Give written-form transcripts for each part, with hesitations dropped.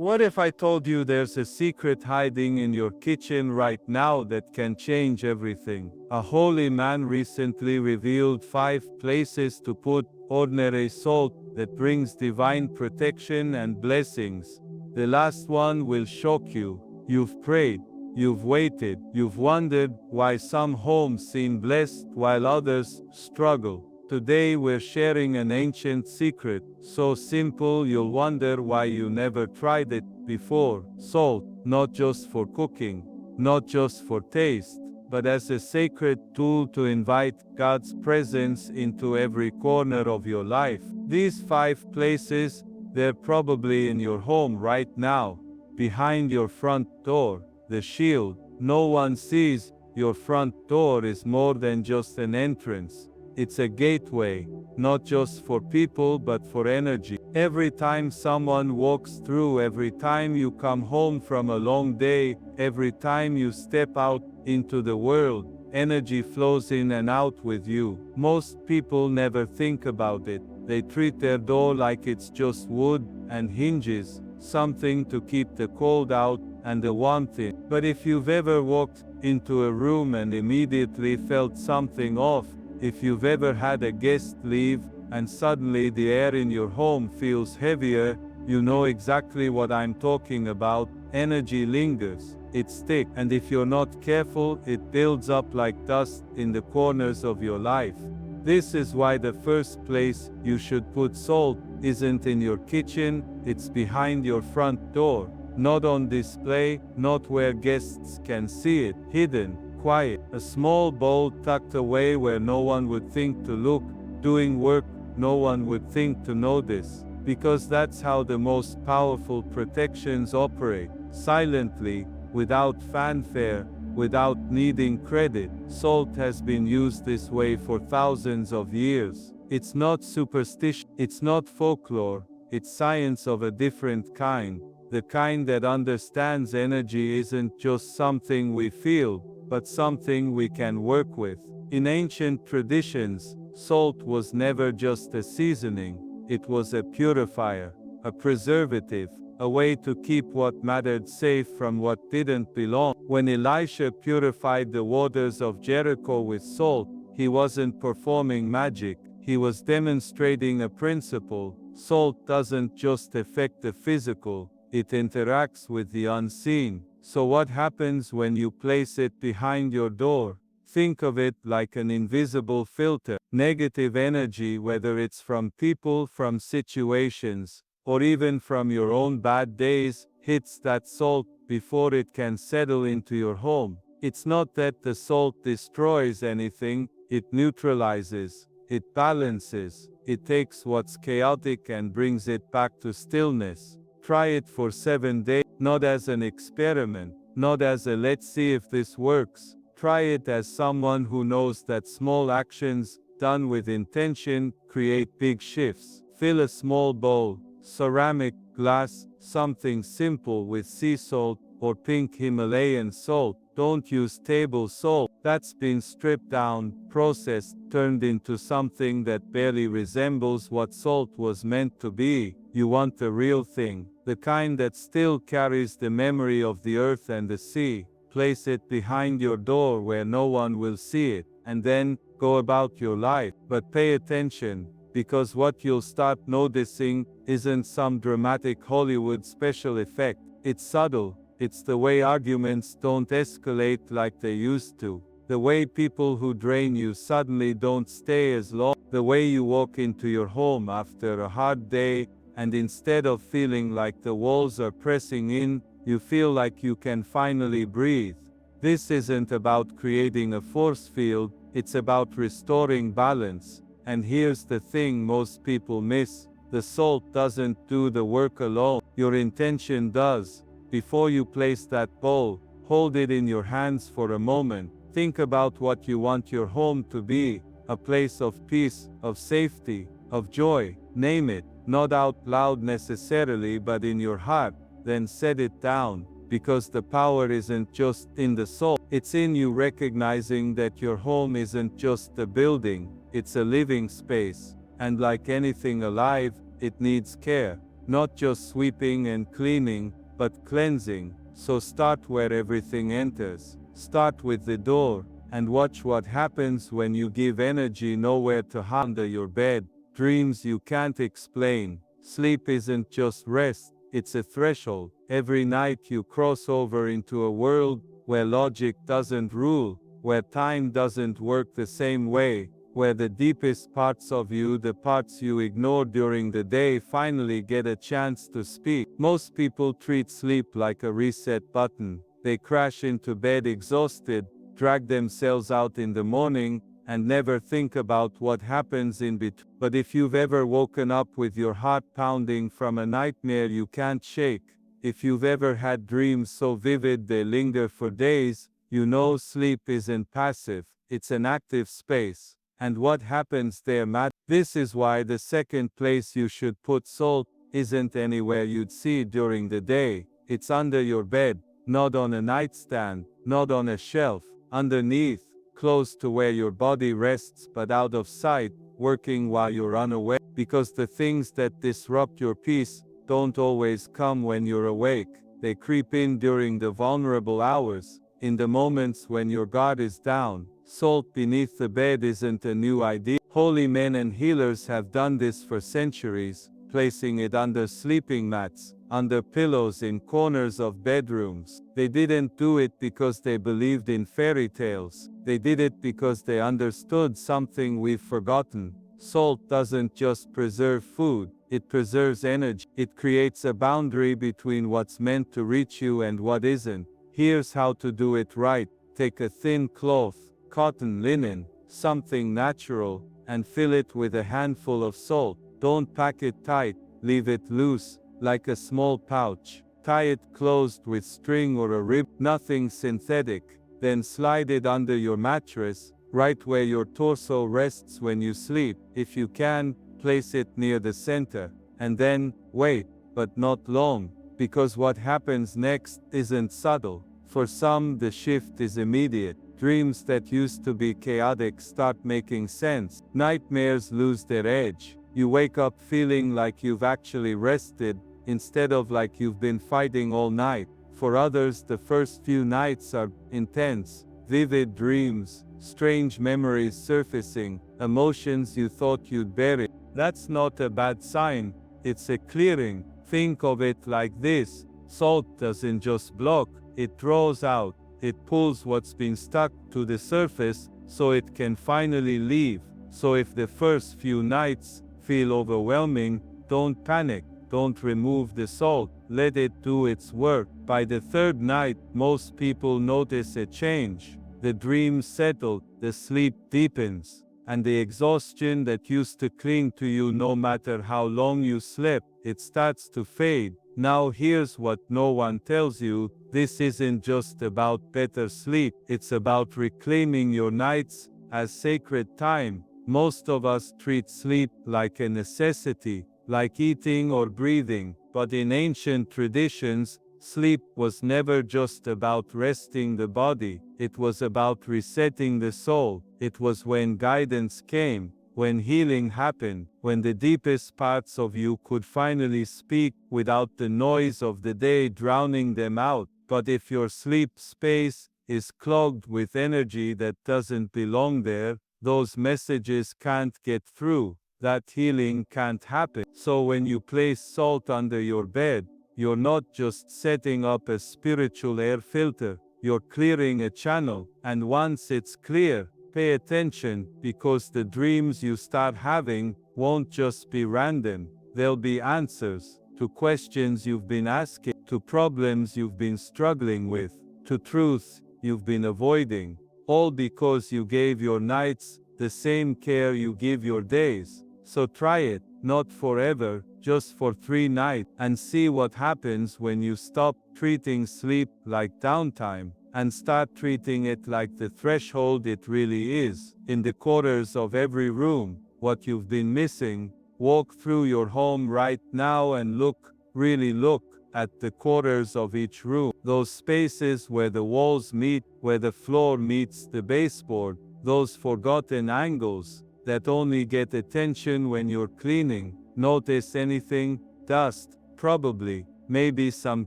What if I told you there's a secret hiding in your kitchen right now that can change everything? A holy man recently revealed 5 places to put ordinary salt that brings divine protection and blessings. The last one will shock you. You've prayed, you've waited, you've wondered why some homes seem blessed while others struggle. Today we're sharing an ancient secret, so simple you'll wonder why you never tried it before. Salt, not just for cooking, not just for taste, but as a sacred tool to invite God's presence into every corner of your life. These 5 places, they're probably in your home right now, behind your front door, the shield. No one sees. Your front door is more than just an entrance. It's a gateway, not just for people but for energy. Every time someone walks through, every time you come home from a long day, every time you step out into the world, energy flows in and out with you. Most people never think about it. They treat their door like it's just wood and hinges, something to keep the cold out and the warmth in. But if you've ever walked into a room and immediately felt something off, if you've ever had a guest leave, and suddenly the air in your home feels heavier, you know exactly what I'm talking about. Energy lingers, it sticks, and if you're not careful, it builds up like dust in the corners of your life. This is why the first place you should put salt isn't in your kitchen, it's behind your front door. Not on display, not where guests can see it, hidden, quiet, a small bowl tucked away where no one would think to look, doing work no one would think to notice, because that's how the most powerful protections operate, silently, without fanfare, without needing credit. Salt has been used this way for thousands of years. It's not superstition, it's not folklore, it's science of a different kind. The kind that understands energy isn't just something we feel, but something we can work with. In ancient traditions, salt was never just a seasoning, it was a purifier, a preservative, a way to keep what mattered safe from what didn't belong. When Elisha purified the waters of Jericho with salt, he wasn't performing magic, he was demonstrating a principle. Salt doesn't just affect the physical, it interacts with the unseen. So what happens when you place it behind your door? Think of it like an invisible filter. Negative energy, whether it's from people, from situations, or even from your own bad days, hits that salt before it can settle into your home. It's not that the salt destroys anything, it neutralizes, it balances, it takes what's chaotic and brings it back to stillness. Try it for 7 days, not as an experiment, not as a let's see if this works. Try it as someone who knows that small actions, done with intention, create big shifts. Fill a small bowl, ceramic, glass, something simple with sea salt or pink Himalayan salt. Don't use table salt. That's been stripped down, processed, turned into something that barely resembles what salt was meant to be. You want the real thing, the kind that still carries the memory of the earth and the sea. Place it behind your door where no one will see it, and then go about your life. But pay attention, because what you'll start noticing isn't some dramatic Hollywood special effect. It's subtle. It's the way arguments don't escalate like they used to. The way people who drain you suddenly don't stay as long. The way you walk into your home after a hard day, and instead of feeling like the walls are pressing in, you feel like you can finally breathe. This isn't about creating a force field, it's about restoring balance. And here's the thing most people miss: the salt doesn't do the work alone, your intention does. Before you place that bowl, hold it in your hands for a moment. Think about what you want your home to be: a place of peace, of safety, of joy. Name it, not out loud necessarily, but in your heart. Then set it down, because the power isn't just in the salt, it's in you recognizing that your home isn't just a building, it's a living space. And like anything alive, it needs care. not just sweeping and cleaning, but cleansing. So start where everything enters. Start with the door, and watch what happens when you give energy nowhere to hide under your bed. Dreams you can't explain. Sleep isn't just rest, it's a threshold. Every night you cross over into a world where logic doesn't rule, where time doesn't work the same way, where the deepest parts of you, the parts you ignore during the day, finally get a chance to speak. Most people treat sleep like a reset button. They crash into bed exhausted, drag themselves out in the morning, and never think about what happens in between. But if you've ever woken up with your heart pounding from a nightmare you can't shake, if you've ever had dreams so vivid they linger for days, you know sleep isn't passive, it's an active space. And what happens there matters. This is why the second place you should put salt isn't anywhere you'd see during the day. It's under your bed, not on a nightstand, not on a shelf, underneath, close to where your body rests but out of sight, working while you're unaware. Because the things that disrupt your peace don't always come when you're awake. They creep in during the vulnerable hours, in the moments when your guard is down. Salt beneath the bed isn't a new idea. Holy men and healers have done this for centuries, placing it under sleeping mats, under pillows in corners of bedrooms. They didn't do it because they believed in fairy tales. They did it because they understood something we've forgotten. Salt doesn't just preserve food, it preserves energy. It creates a boundary between what's meant to reach you and what isn't. Here's how to do it right. Take a thin cloth, cotton, linen, something natural, and fill it with a handful of salt. Don't pack it tight, leave it loose, like a small pouch. Tie it closed with string or a rib, nothing synthetic. Then slide it under your mattress, right where your torso rests when you sleep. If you can, place it near the center. And then, wait, but not long, because what happens next isn't subtle. For some, the shift is immediate. Dreams that used to be chaotic start making sense. Nightmares lose their edge. You wake up feeling like you've actually rested, instead of like you've been fighting all night. For others, the first few nights are intense, vivid dreams, strange memories surfacing, emotions you thought you'd bury. That's not a bad sign, it's a clearing. Think of it like this: salt doesn't just block, it draws out. It pulls what's been stuck to the surface so it can finally leave. So if the first few nights feel overwhelming, don't panic. Don't remove the salt. Let it do its work. By the third night, most people notice a change. The dreams settle, the sleep deepens, and the exhaustion that used to cling to you no matter how long you slept, it starts to fade. Now here's what no one tells you: this isn't just about better sleep, it's about reclaiming your nights as sacred time. Most of us treat sleep like a necessity, like eating or breathing, but in ancient traditions, sleep was never just about resting the body, it was about resetting the soul. It was when guidance came, when healing happened, when the deepest parts of you could finally speak without the noise of the day drowning them out. But if your sleep space is clogged with energy that doesn't belong there, those messages can't get through. That healing can't happen. So when you place salt under your bed, you're not just setting up a spiritual air filter, you're clearing a channel. And once it's clear, pay attention, because the dreams you start having won't just be random. They'll be answers to questions you've been asking, to problems you've been struggling with, to truths you've been avoiding, all because you gave your nights the same care you give your days. So try it, not forever, just for 3 nights, and see what happens when you stop treating sleep like downtime and start treating it like the threshold it really is. In the corners of every room, what you've been missing. Walk through your home right now and look, really look, at the corners of each room. Those spaces where the walls meet, where the floor meets the baseboard, those forgotten angles that only get attention when you're cleaning. Notice anything: dust, probably, maybe some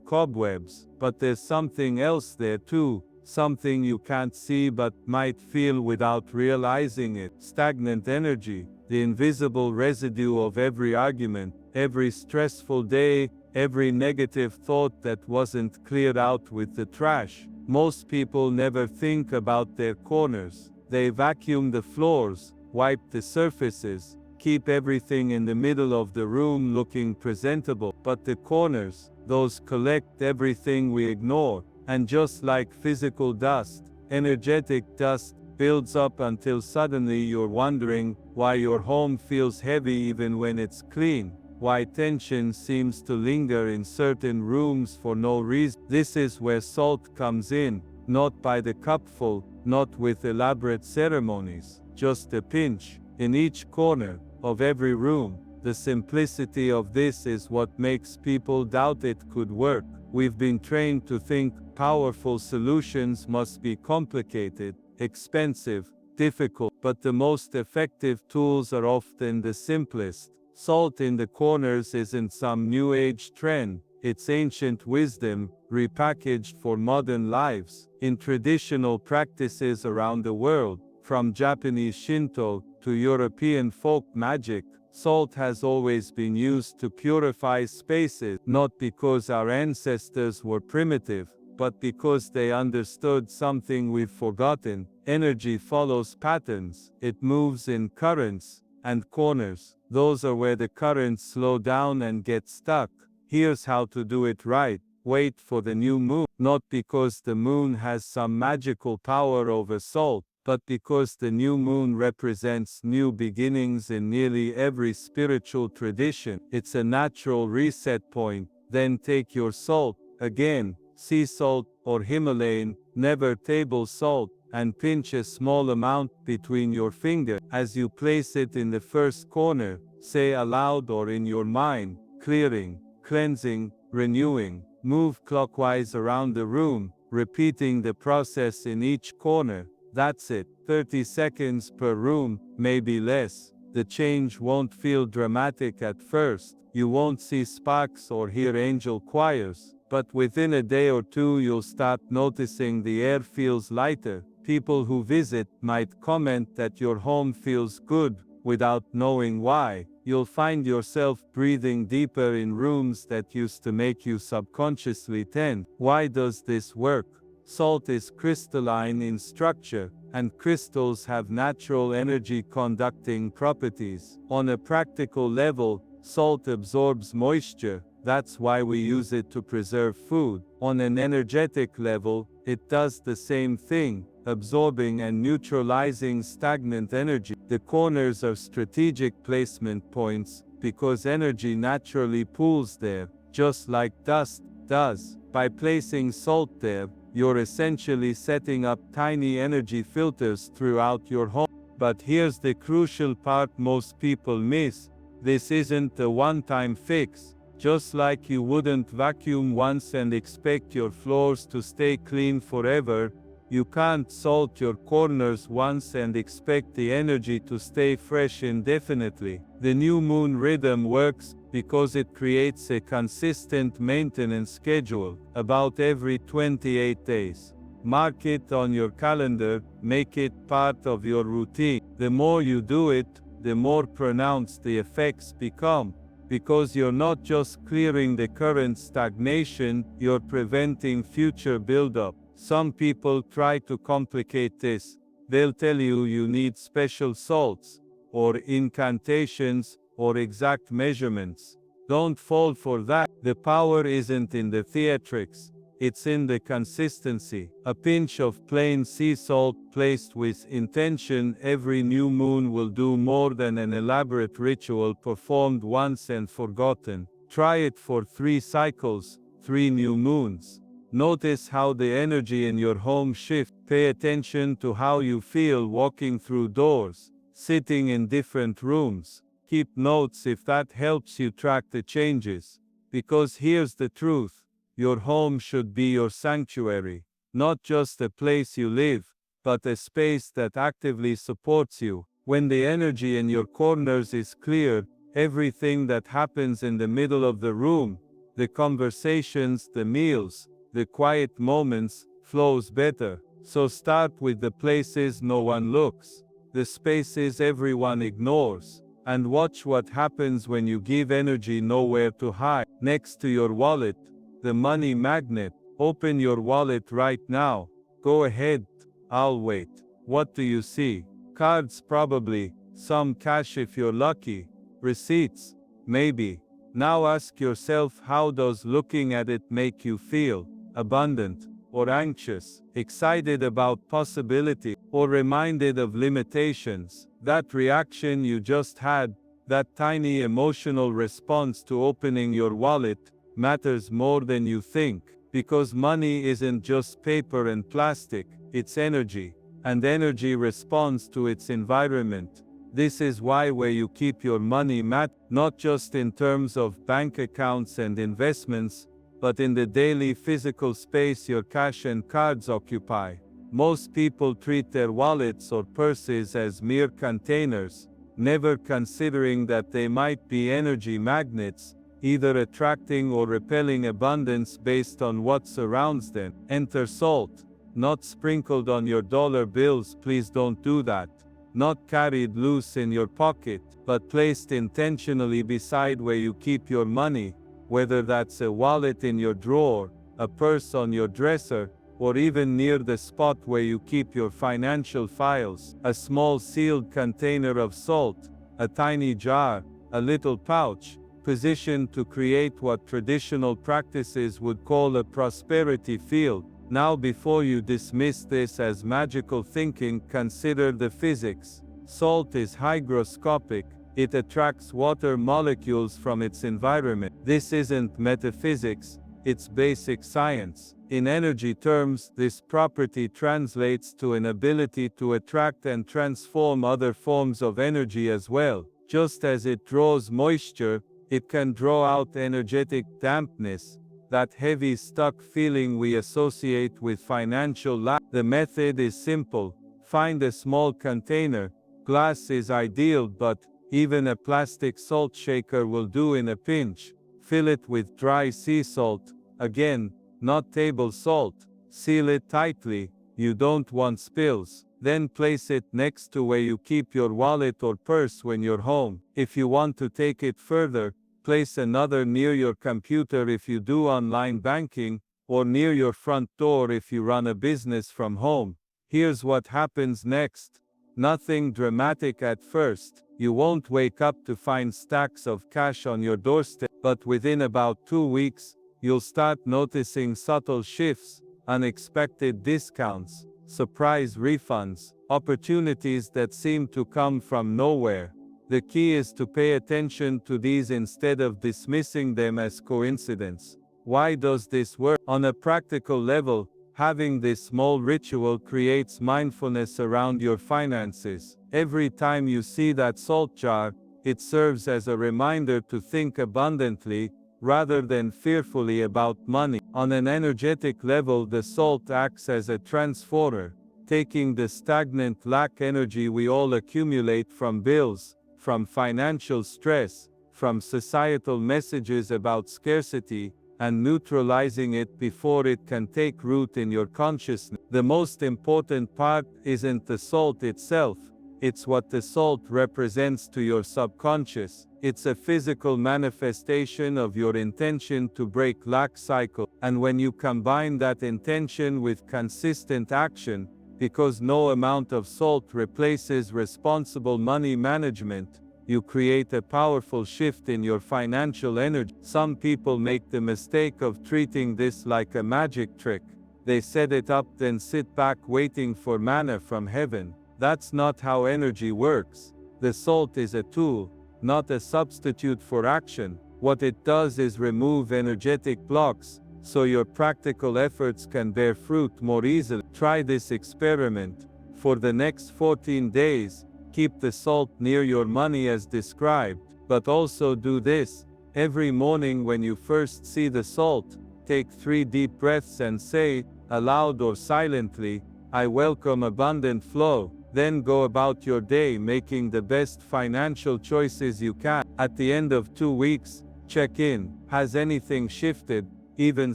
cobwebs, but there's something else there too, something you can't see but might feel without realizing it. Stagnant energy, the invisible residue of every argument, every stressful day, every negative thought that wasn't cleared out with the trash. Most people never think about their corners. They vacuum the floors, wipe the surfaces, keep everything in the middle of the room looking presentable. But the corners, those collect everything we ignore. And just like physical dust, energetic dust builds up until suddenly you're wondering why your home feels heavy even when it's clean, why tension seems to linger in certain rooms for no reason. This is where salt comes in, not by the cupful, not with elaborate ceremonies, just a pinch, in each corner of every room. The simplicity of this is what makes people doubt it could work. We've been trained to think powerful solutions must be complicated, expensive, difficult, but the most effective tools are often the simplest. Salt in the corners isn't some new age trend, it's ancient wisdom, repackaged for modern lives. In traditional practices around the world, from Japanese Shinto to European folk magic, salt has always been used to purify spaces, not because our ancestors were primitive, but because they understood something we've forgotten. Energy follows patterns, it moves in currents and corners. Those are where the currents slow down and get stuck. Here's how to do it right. Wait for the new moon, not because the moon has some magical power over salt, but because the new moon represents new beginnings in nearly every spiritual tradition. It's a natural reset point. Then take your salt, again, sea salt or Himalayan, never table salt, and pinch a small amount between your fingers. As you place it in the first corner, say aloud or in your mind, clearing, cleansing, renewing. Move clockwise around the room, repeating the process in each corner. That's it. 30 seconds per room, maybe less. The change won't feel dramatic at first. You won't see sparks or hear angel choirs. But within a day or two you'll start noticing the air feels lighter. People who visit might comment that your home feels good, without knowing why. You'll find yourself breathing deeper in rooms that used to make you subconsciously tense. Why does this work? Salt is crystalline in structure, and crystals have natural energy conducting properties. On a practical level, salt absorbs moisture. That's why we use it to preserve food. On an energetic level, it does the same thing, absorbing and neutralizing stagnant energy. The corners are strategic placement points, because energy naturally pools there, just like dust does. By placing salt there, you're essentially setting up tiny energy filters throughout your home. But here's the crucial part most people miss. This isn't a one-time fix. Just like you wouldn't vacuum once and expect your floors to stay clean forever, you can't salt your corners once and expect the energy to stay fresh indefinitely. The new moon rhythm works because it creates a consistent maintenance schedule, about every 28 days. Mark it on your calendar, make it part of your routine. The more you do it, the more pronounced the effects become. Because you're not just clearing the current stagnation, you're preventing future buildup. Some people try to complicate this. They'll tell you you need special salts, or incantations, or exact measurements. Don't fall for that. The power isn't in the theatrics. It's in the consistency. A pinch of plain sea salt placed with intention every new moon will do more than an elaborate ritual performed once and forgotten. Try it for 3 cycles, 3 new moons. Notice how the energy in your home shifts. Pay attention to how you feel walking through doors, sitting in different rooms. Keep notes if that helps you track the changes. Because here's the truth. Your home should be your sanctuary, not just a place you live, but a space that actively supports you. When the energy in your corners is clear, everything that happens in the middle of the room, The conversations, the meals, the quiet moments, flows better. So start with the places no one looks, the spaces everyone ignores, and watch what happens when you give energy nowhere to hide. Next to your wallet, the money magnet. Open your wallet right now. Go ahead, I'll wait. What do you see? Cards probably, some cash if you're lucky, receipts, maybe. Now ask yourself, how does looking at it make you feel? Abundant, or anxious, excited about possibility, or reminded of limitations? That reaction you just had, that tiny emotional response to opening your wallet, matters more than you think, because money isn't just paper and plastic, it's energy, and energy responds to its environment. This is why where you keep your money matters, not just in terms of bank accounts and investments, but in the daily physical space your cash and cards occupy. Most people treat their wallets or purses as mere containers, never considering that they might be energy magnets, either attracting or repelling abundance based on what surrounds them. Enter salt, not sprinkled on your dollar bills, please don't do that. Not carried loose in your pocket, but placed intentionally beside where you keep your money, whether that's a wallet in your drawer, a purse on your dresser, or even near the spot where you keep your financial files. A small sealed container of salt, a tiny jar, a little pouch, positioned to create what traditional practices would call a prosperity field. Now, before you dismiss this as magical thinking, consider the physics. Salt is hygroscopic. It attracts water molecules from its environment. This isn't metaphysics, it's basic science. In energy terms, this property translates to an ability to attract and transform other forms of energy as well. Just as it draws moisture, it can draw out energetic dampness, that heavy, stuck feeling we associate with financial lack. The method is simple. Find a small container. Glass is ideal, but even a plastic salt shaker will do in a pinch. Fill it with dry sea salt, again, not table salt. Seal it tightly, you don't want spills. Then place it next to where you keep your wallet or purse when you're home. If you want to take it further, place another near your computer if you do online banking, or near your front door if you run a business from home. Here's what happens next. Nothing dramatic at first. You won't wake up to find stacks of cash on your doorstep, but within about 2 weeks, you'll start noticing subtle shifts, unexpected discounts, surprise refunds, opportunities that seem to come from nowhere. The key is to pay attention to these instead of dismissing them as coincidence. Why does this work? On a practical level, having this small ritual creates mindfulness around your finances. Every time you see that salt jar, it serves as a reminder to think abundantly, rather than fearfully about money. On an energetic level, the salt acts as a transformer, taking the stagnant lack energy we all accumulate from bills, from financial stress, from societal messages about scarcity, and neutralizing it before it can take root in your consciousness. The most important part isn't the salt itself, it's what the salt represents to your subconscious. It's a physical manifestation of your intention to break lack cycle. And when you combine that intention with consistent action, because no amount of salt replaces responsible money management, you create a powerful shift in your financial energy. Some people make the mistake of treating this like a magic trick. They set it up, then sit back waiting for manna from heaven. That's not how energy works. The salt is a tool, not a substitute for action. What it does is remove energetic blocks, so your practical efforts can bear fruit more easily. Try this experiment. For the next 14 days, keep the salt near your money as described, but also do this. Every morning when you first see the salt, take 3 deep breaths and say, aloud or silently, I welcome abundant flow. Then go about your day making the best financial choices you can. At the end of 2 weeks, Check in. Has anything shifted, even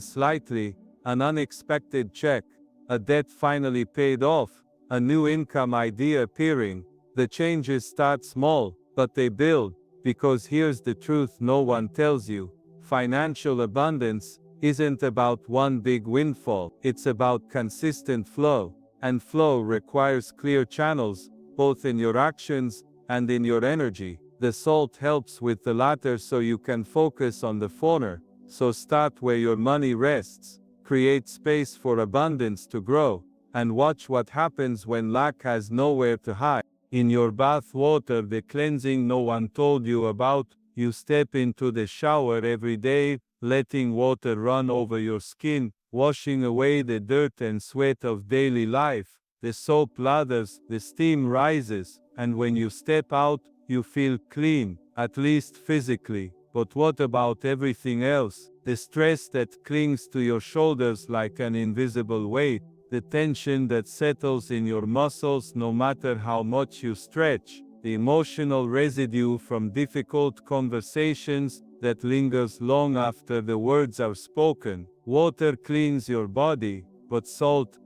slightly? An unexpected check, a debt finally paid off, a new income idea appearing. The changes start small, but they build, because here's the truth no one tells you. Financial abundance isn't about one big windfall, it's about consistent flow, and flow requires clear channels, both in your actions and in your energy. The salt helps with the latter so you can focus on the former. So start where your money rests, create space for abundance to grow, and watch what happens when lack has nowhere to hide. In your bath water, the cleansing no one told you about, you step into the shower every day, letting water run over your skin, washing away the dirt and sweat of daily life. The soap lathers, the steam rises, and when you step out, you feel clean, at least physically. But what about everything else? The stress that clings to your shoulders like an invisible weight, the tension that settles in your muscles no matter how much you stretch, the emotional residue from difficult conversations that lingers long after the words are spoken. Water cleans your body, but salt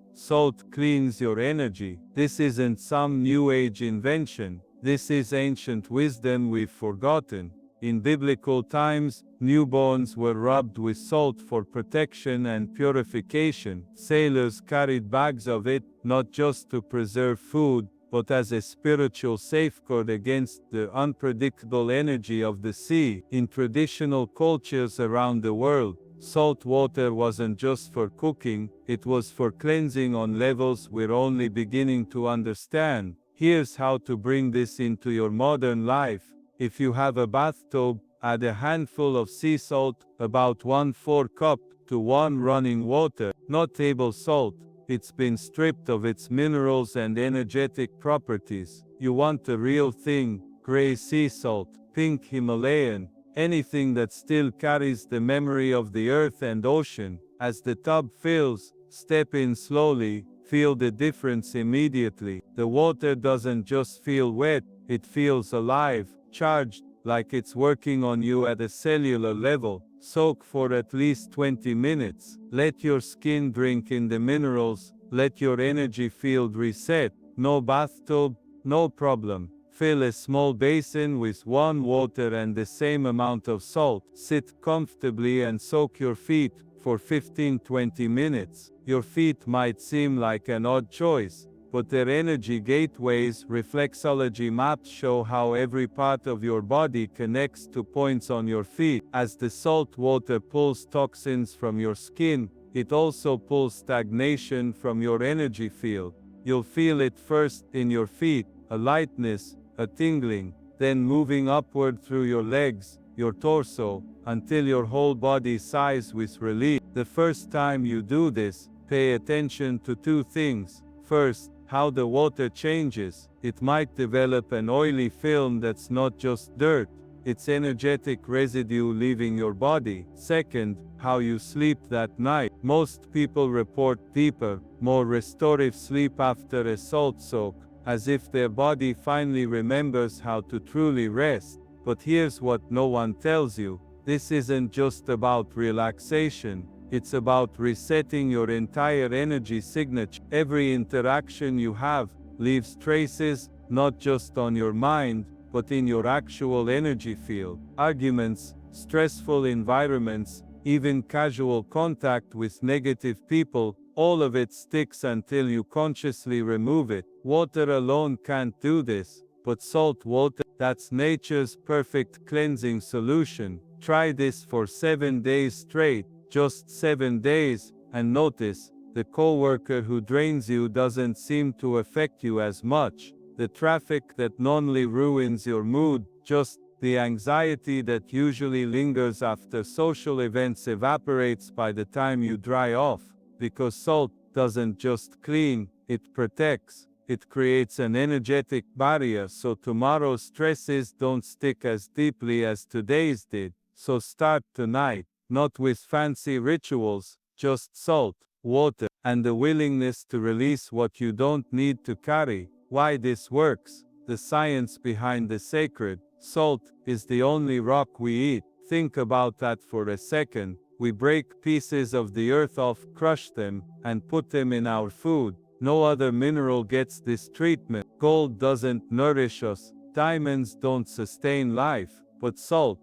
cleans your energy. This isn't some new age invention. This is ancient wisdom we've forgotten. In biblical times, newborns were rubbed with salt for protection and purification. Sailors carried bags of it, not just to preserve food, but as a spiritual safeguard against the unpredictable energy of the sea. In traditional cultures around the world, salt water wasn't just for cooking, it was for cleansing on levels we're only beginning to understand. Here's how to bring this into your modern life. If you have a bathtub, add a handful of sea salt, about 1/4 cup, to 1 running water, not table salt. It's been stripped of its minerals and energetic properties. You want the real thing, gray sea salt, pink Himalayan, anything that still carries the memory of the earth and ocean. As the tub fills, step in slowly, feel the difference immediately. The water doesn't just feel wet, it feels alive, charged, like it's working on you at a cellular level. Soak for at least 20 minutes. Let your skin drink in the minerals, let your energy field reset. No bathtub, no problem. Fill a small basin with warm water and the same amount of salt. Sit comfortably and soak your feet for 15-20 minutes. Your feet might seem like an odd choice, but their energy gateways. Reflexology maps show how every part of your body connects to points on your feet. As the salt water pulls toxins from your skin, it also pulls stagnation from your energy field. You'll feel it first in your feet, a lightness, a tingling, then moving upward through your legs, your torso, until your whole body sighs with relief. The first time you do this, pay attention to 2 things. First, how the water changes. It might develop an oily film that's not just dirt, it's energetic residue leaving your body. Second, how you sleep that night. Most people report deeper, more restorative sleep after a salt soak, as if their body finally remembers how to truly rest. But here's what no one tells you. This isn't just about relaxation. It's about resetting your entire energy signature. Every interaction you have leaves traces, not just on your mind, but in your actual energy field. Arguments, stressful environments, even casual contact with negative people, all of it sticks until you consciously remove it. Water alone can't do this, but salt water, that's nature's perfect cleansing solution. Try this for 7 days straight. Just 7 days, and notice, the coworker who drains you doesn't seem to affect you as much. The traffic that not only ruins your mood, just the anxiety that usually lingers after social events evaporates by the time you dry off. Because salt doesn't just clean, it protects. It creates an energetic barrier so tomorrow's stresses don't stick as deeply as today's did. So start tonight. Not with fancy rituals, just salt, water, and the willingness to release what you don't need to carry. Why this works? The science behind the sacred. Salt is the only rock we eat. Think about that for a second. We break pieces of the earth off, crush them, and put them in our food. No other mineral gets this treatment. Gold doesn't nourish us. Diamonds don't sustain life. But salt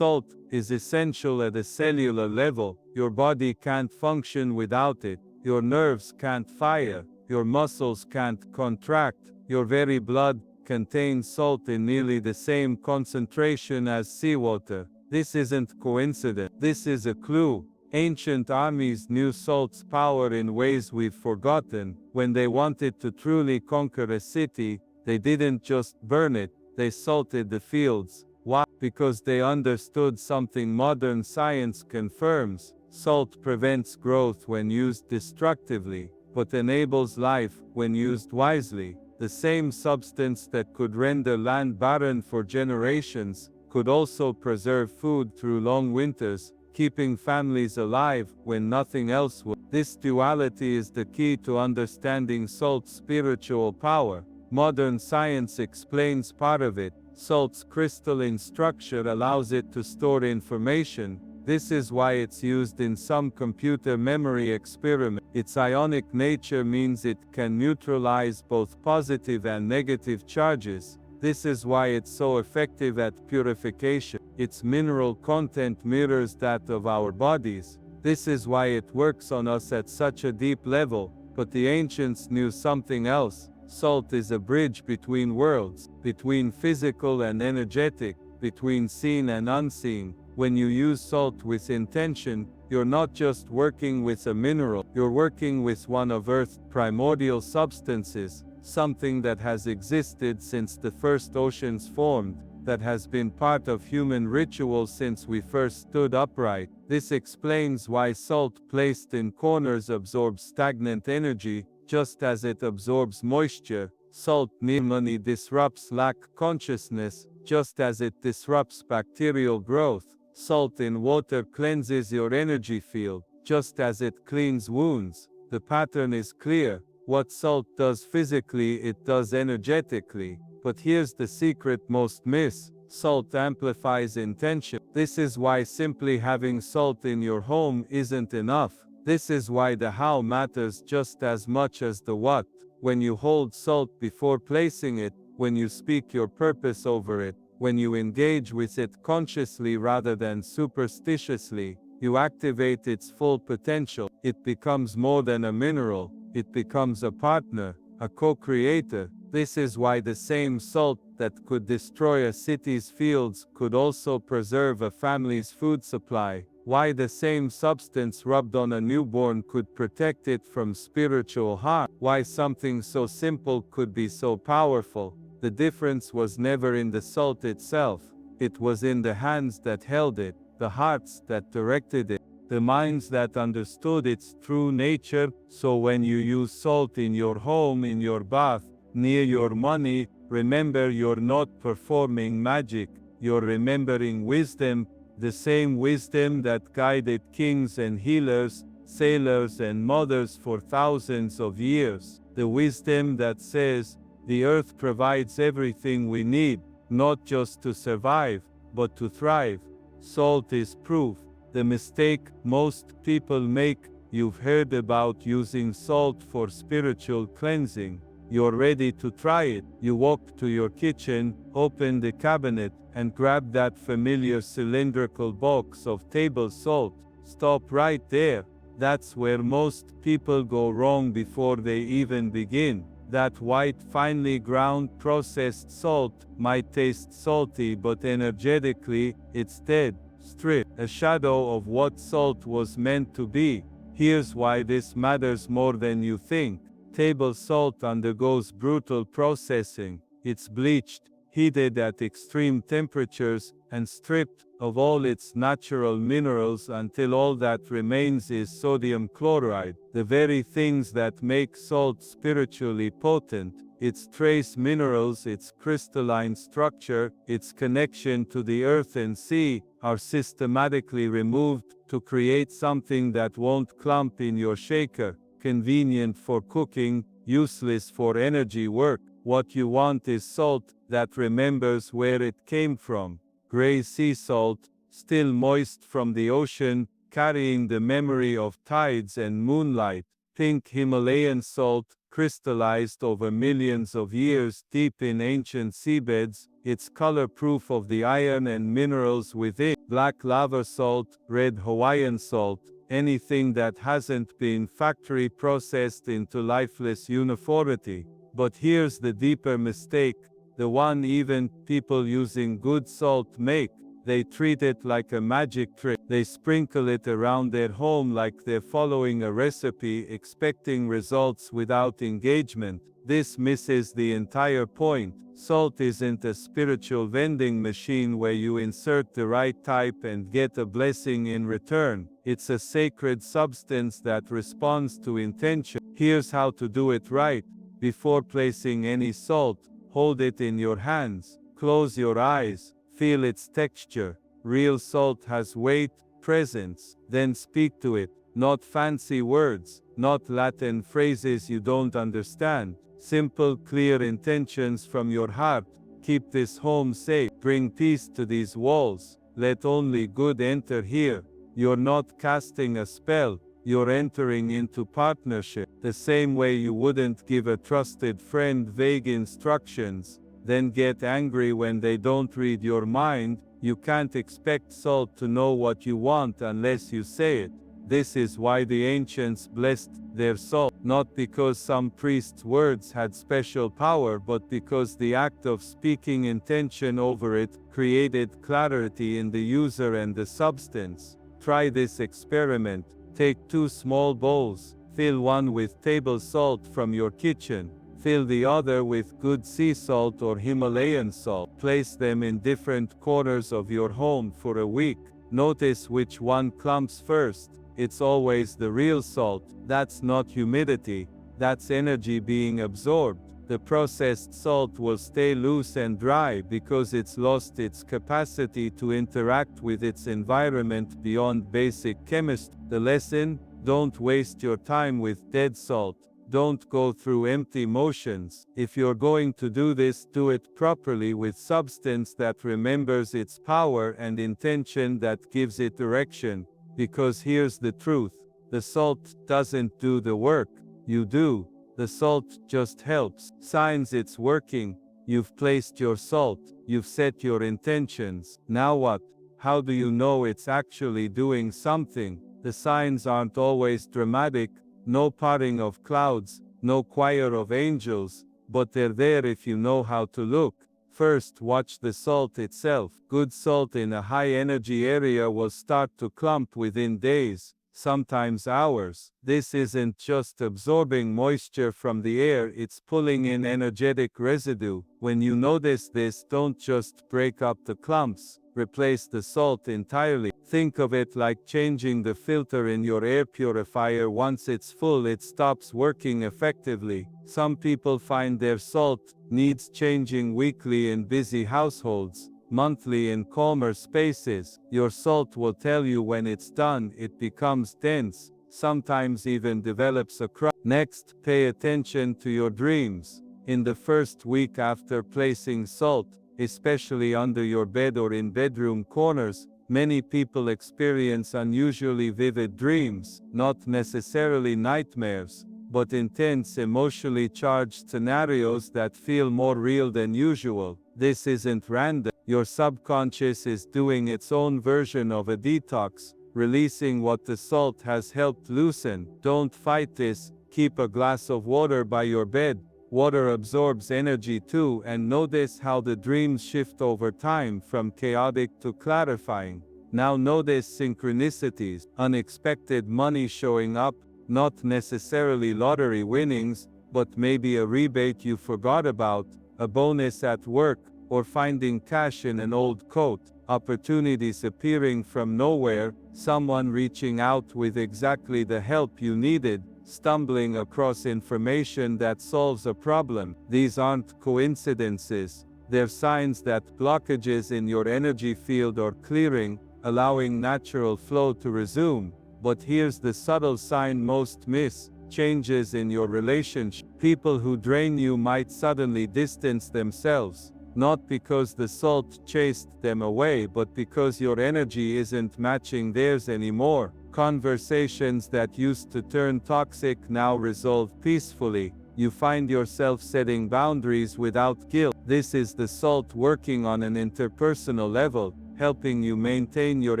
is essential at a cellular level. Your body can't function without it. Your nerves can't fire. Your muscles can't contract. Your very blood contains salt in nearly the same concentration as seawater. This isn't coincidence. This is a clue. Ancient armies knew salt's power in ways we've forgotten. When they wanted to truly conquer a city, they didn't just burn it, they salted the fields. Why? Because they understood something modern science confirms. Salt prevents growth when used destructively, but enables life when used wisely. The same substance that could render land barren for generations could also preserve food through long winters, keeping families alive when nothing else would. This duality is the key to understanding salt's spiritual power. Modern science explains part of it. Salt's crystalline structure allows it to store information. This is why it's used in some computer memory experiments. Its ionic nature means it can neutralize both positive and negative charges. This is why it's so effective at purification. Its mineral content mirrors that of our bodies. This is why it works on us at such a deep level. But the ancients knew something else. Salt is a bridge between worlds, between physical and energetic, between seen and unseen. When you use salt with intention, you're not just working with a mineral, you're working with one of Earth's primordial substances, something that has existed since the first oceans formed, that has been part of human ritual since we first stood upright. This explains why salt placed in corners absorbs stagnant energy, just as it absorbs moisture. Salt nearly disrupts lack consciousness, just as it disrupts bacterial growth. Salt in water cleanses your energy field, just as it cleans wounds. The pattern is clear. What salt does physically, it does energetically. But here's the secret most miss. Salt amplifies intention. This is why simply having salt in your home isn't enough. This is why the how matters just as much as the what. When you hold salt before placing it, when you speak your purpose over it, when you engage with it consciously rather than superstitiously, you activate its full potential. It becomes more than a mineral. It becomes a partner, a co-creator. This is why the same salt that could destroy a city's fields could also preserve a family's food supply. Why the same substance rubbed on a newborn could protect it from spiritual harm. Why something so simple could be so powerful. The difference was never in the salt itself. It was in the hands that held it, the hearts that directed it, the minds that understood its true nature. So when you use salt in your home, in your bath, near your money, remember you're not performing magic, you're remembering wisdom, the same wisdom that guided kings and healers, sailors and mothers for thousands of years. The wisdom that says, the earth provides everything we need, not just to survive, but to thrive. Salt is proof. The mistake most people make, you've heard about using salt for spiritual cleansing. You're ready to try it. You walk to your kitchen, open the cabinet, and grab that familiar cylindrical box of table salt. Stop right there. That's where most people go wrong before they even begin. That white, finely ground processed salt might taste salty, but energetically, it's dead. Strip, a shadow of what salt was meant to be. Here's why this matters more than you think. Table salt undergoes brutal processing. It's bleached, heated at extreme temperatures, and stripped of all its natural minerals until all that remains is sodium chloride. The very things that make salt spiritually potent, its trace minerals, its crystalline structure, its connection to the earth and sea, are systematically removed to create something that won't clump in your shaker, convenient for cooking, useless for energy work. What you want is salt that remembers where it came from. Gray sea salt, still moist from the ocean, carrying the memory of tides and moonlight. Pink Himalayan salt, crystallized over millions of years deep in ancient seabeds, its color proof of the iron and minerals within. Black lava salt, red Hawaiian salt, anything that hasn't been factory processed into lifeless uniformity. But here's the deeper mistake, the one even people using good salt make. They treat it like a magic trick. They sprinkle it around their home like they're following a recipe, expecting results without engagement. This misses the entire point. Salt isn't a spiritual vending machine where you insert the right type and get a blessing in return. It's a sacred substance that responds to intention. Here's how to do it right. Before placing any salt, hold it in your hands. Close your eyes. Feel its texture. Real salt has weight, presence. Then speak to it. Not fancy words, not Latin phrases you don't understand. Simple, clear intentions from your heart. Keep this home safe. Bring peace to these walls. Let only good enter here. You're not casting a spell. You're entering into partnership. The same way you wouldn't give a trusted friend vague instructions, then get angry when they don't read your mind. You can't expect salt to know what you want unless you say it. This is why the ancients blessed their salt, not because some priest's words had special power, but because the act of speaking intention over it created clarity in the user and the substance. Try this experiment. Take 2 small bowls, fill one with table salt from your kitchen, fill the other with good sea salt or Himalayan salt. Place them in different corners of your home for a week. Notice which one clumps first. It's always the real salt. That's not humidity, that's energy being absorbed. The processed salt will stay loose and dry because it's lost its capacity to interact with its environment beyond basic chemistry. The lesson: don't waste your time with dead salt. Don't go through empty motions. If you're going to do this, do it properly with substance that remembers its power and intention that gives it direction. Because here's the truth: the salt doesn't do the work, you do. The salt just helps. Signs it's working. You've placed your salt, you've set your intentions. Now what? How do you know it's actually doing something? The signs aren't always dramatic. No parting of clouds, no choir of angels, but they're there if you know how to look. First, watch the salt itself. Good salt in a high-energy area will start to clump within days, sometimes hours. This isn't just absorbing moisture from the air, it's pulling in energetic residue. When you notice this, don't just break up the clumps. Replace the salt entirely. Think of it like changing the filter in your air purifier. Once it's full, it stops working effectively. Some people find their salt needs changing weekly in busy households, monthly in calmer spaces. Your salt will tell you when it's done. It becomes dense, sometimes even develops a crust. Next, pay attention to your dreams. In the first week after placing salt, especially under your bed or in bedroom corners, many people experience unusually vivid dreams, not necessarily nightmares, but intense emotionally charged scenarios that feel more real than usual. This isn't random. Your subconscious is doing its own version of a detox, releasing what the salt has helped loosen. Don't fight this. Keep a glass of water by your bed. Water absorbs energy too, and notice how the dreams shift over time from chaotic to clarifying. Now notice synchronicities, unexpected money showing up, not necessarily lottery winnings, but maybe a rebate you forgot about, a bonus at work, or finding cash in an old coat. Opportunities appearing from nowhere, someone reaching out with exactly the help you needed, stumbling across information that solves a problem. These aren't coincidences. They're signs that blockages in your energy field are clearing, allowing natural flow to resume. But here's the subtle sign most miss: changes in your relationship. People who drain you might suddenly distance themselves. not because the salt chased them away, but because your energy isn't matching theirs anymore. Conversations that used to turn toxic now resolve peacefully. You find yourself setting boundaries without guilt. This is the salt working on an interpersonal level, helping you maintain your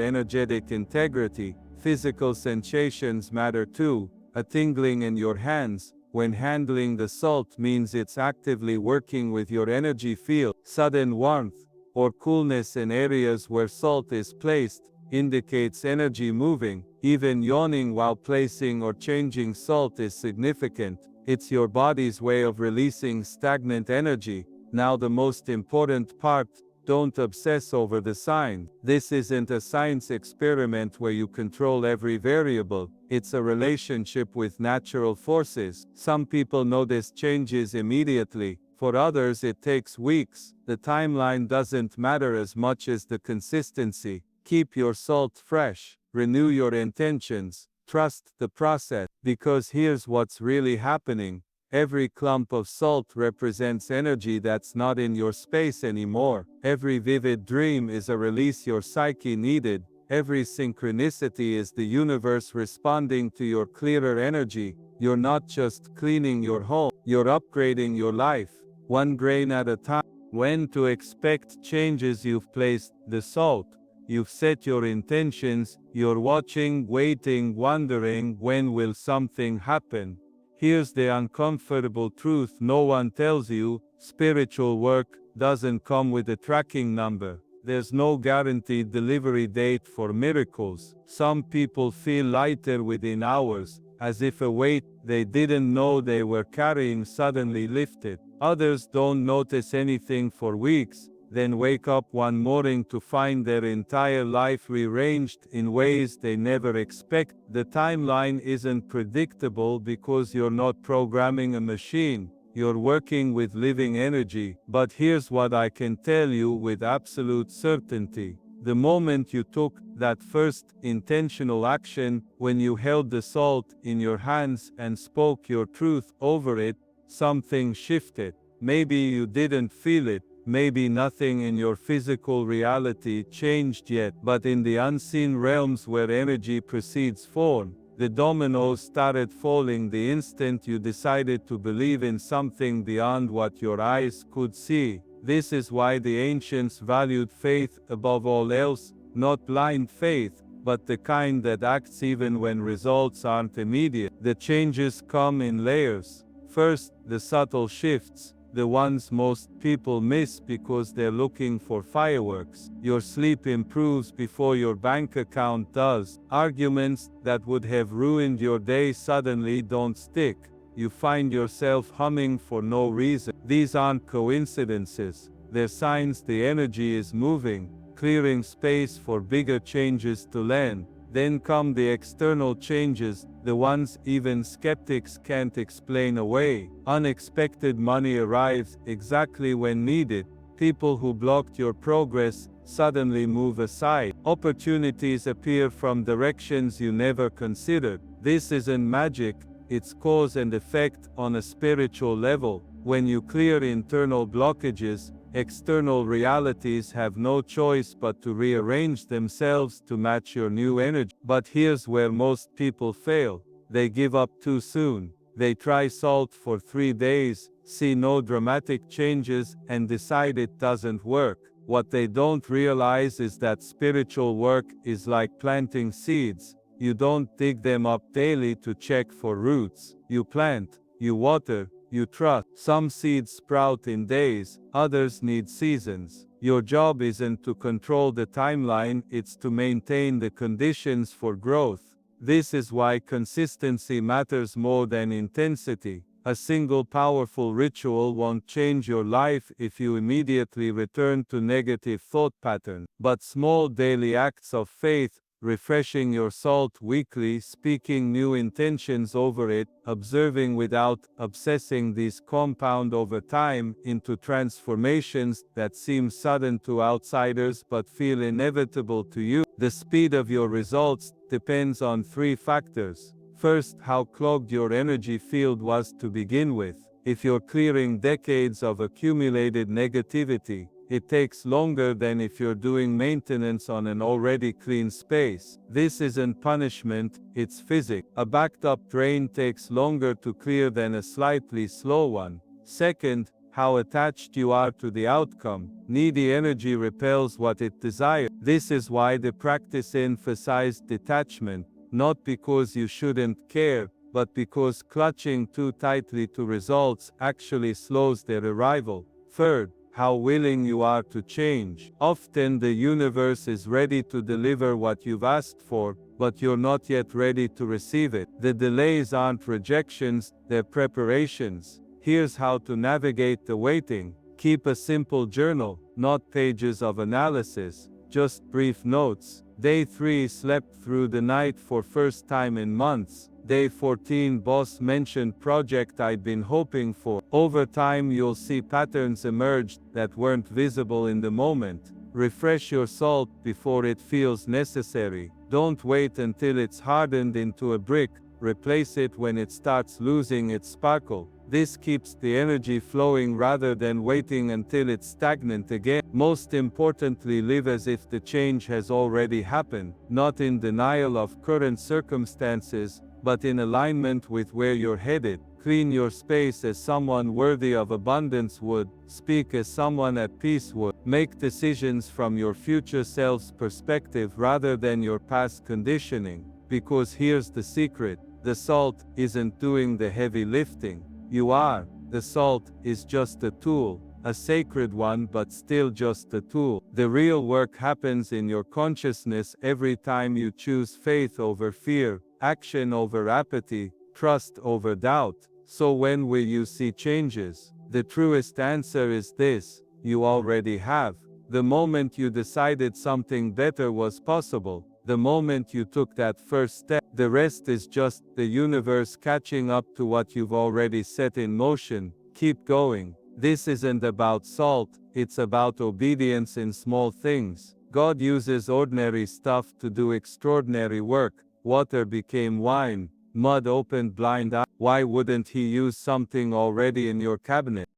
energetic integrity. Physical sensations matter too. A tingling in your hands when handling the salt means it's actively working with your energy field. Sudden warmth or coolness in areas where salt is placed indicates energy moving. Even yawning while placing or changing salt is significant. It's your body's way of releasing stagnant energy. Now the most important part, don't obsess over the sign. This isn't a science experiment where you control every variable. It's a relationship with natural forces. Some people notice changes immediately. For others it takes weeks. The timeline doesn't matter as much as the consistency. Keep your salt fresh. Renew your intentions. Trust the process. Because here's what's really happening. Every clump of salt represents energy that's not in your space anymore. Every vivid dream is a release your psyche needed. Every synchronicity is the universe responding to your clearer energy. You're not just cleaning your home, you're upgrading your life, one grain at a time. When to expect changes? You've placed the salt. You've set your intentions. You're watching, waiting, wondering, when will something happen? Here's the uncomfortable truth no one tells you. Spiritual work doesn't come with a tracking number. There's no guaranteed delivery date for miracles. Some people feel lighter within hours, as if a weight they didn't know they were carrying suddenly lifted. Others don't notice anything for weeks, then wake up one morning to find their entire life rearranged in ways they never expect. The timeline isn't predictable because you're not programming a machine. You're working with living energy. But here's what I can tell you with absolute certainty. The moment you took that first intentional action, when you held the salt in your hands and spoke your truth over it, something shifted. Maybe you didn't feel it. Maybe nothing in your physical reality changed yet, but in the unseen realms where energy precedes form, the dominoes started falling the instant you decided to believe in something beyond what your eyes could see. This is why the ancients valued faith above all else, not blind faith, but the kind that acts even when results aren't immediate. The changes come in layers. First, the subtle shifts. The ones most people miss because they're looking for fireworks. Your sleep improves before your bank account does. Arguments that would have ruined your day suddenly don't stick. You find yourself humming for no reason. These aren't coincidences. They're signs the energy is moving, clearing space for bigger changes to land. Then come the external changes, the ones even skeptics can't explain away. Unexpected money arrives exactly when needed. People who blocked your progress suddenly move aside. Opportunities appear from directions you never considered. This isn't magic, it's cause and effect on a spiritual level. When you clear internal blockages, external realities have no choice but to rearrange themselves to match your new energy. But here's where most people fail. They give up too soon. They try salt for 3 days, see no dramatic changes, and decide it doesn't work. What they don't realize is that spiritual work is like planting seeds. You don't dig them up daily to check for roots. You plant, you water, you trust. Some seeds sprout in days, others need seasons. Your job isn't to control the timeline, it's to maintain the conditions for growth. This is why consistency matters more than intensity. A single powerful ritual won't change your life if you immediately return to negative thought patterns. But small daily acts of faith, refreshing your salt weekly, speaking new intentions over it, observing without obsessing, these compound over time into transformations that seem sudden to outsiders but feel inevitable to you. The speed of your results depends on 3 factors. First, how clogged your energy field was to begin with. If you're clearing decades of accumulated negativity, it takes longer than if you're doing maintenance on an already clean space. This isn't punishment, it's physics. A backed up drain takes longer to clear than a slightly slow one. Second, how attached you are to the outcome. Needy energy repels what it desires. This is why the practice emphasized detachment, not because you shouldn't care, but because clutching too tightly to results actually slows their arrival. Third, how willing you are to change. Often the universe is ready to deliver what you've asked for, but you're not yet ready to receive it. The delays aren't rejections, they're preparations. Here's how to navigate the waiting. Keep a simple journal, not pages of analysis, just brief notes. Day 3, slept through the night for first time in months. Day 14, boss mentioned project I'd been hoping for. Over time you'll see patterns emerge that weren't visible in the moment. Refresh your salt before it feels necessary. Don't wait until it's hardened into a brick. Replace it when it starts losing its sparkle. This keeps the energy flowing rather than waiting until it's stagnant again. Most importantly, live as if the change has already happened, not in denial of current circumstances, but in alignment with where you're headed. Clean your space as someone worthy of abundance would. Speak as someone at peace would. Make decisions from your future self's perspective rather than your past conditioning. Because here's the secret. The salt isn't doing the heavy lifting. You are. The salt is just a tool, a sacred one, but still just a tool. The real work happens in your consciousness every time you choose faith over fear, action over apathy, trust over doubt. So when will you see changes? The truest answer is this: you already have. The moment you decided something better was possible, the moment you took that first step, the rest is just the universe catching up to what you've already set in motion. Keep going. This isn't about salt, it's about obedience in small things. God uses ordinary stuff to do extraordinary work. Water became wine, mud opened blind eyes. Why wouldn't He use something already in your cabinet?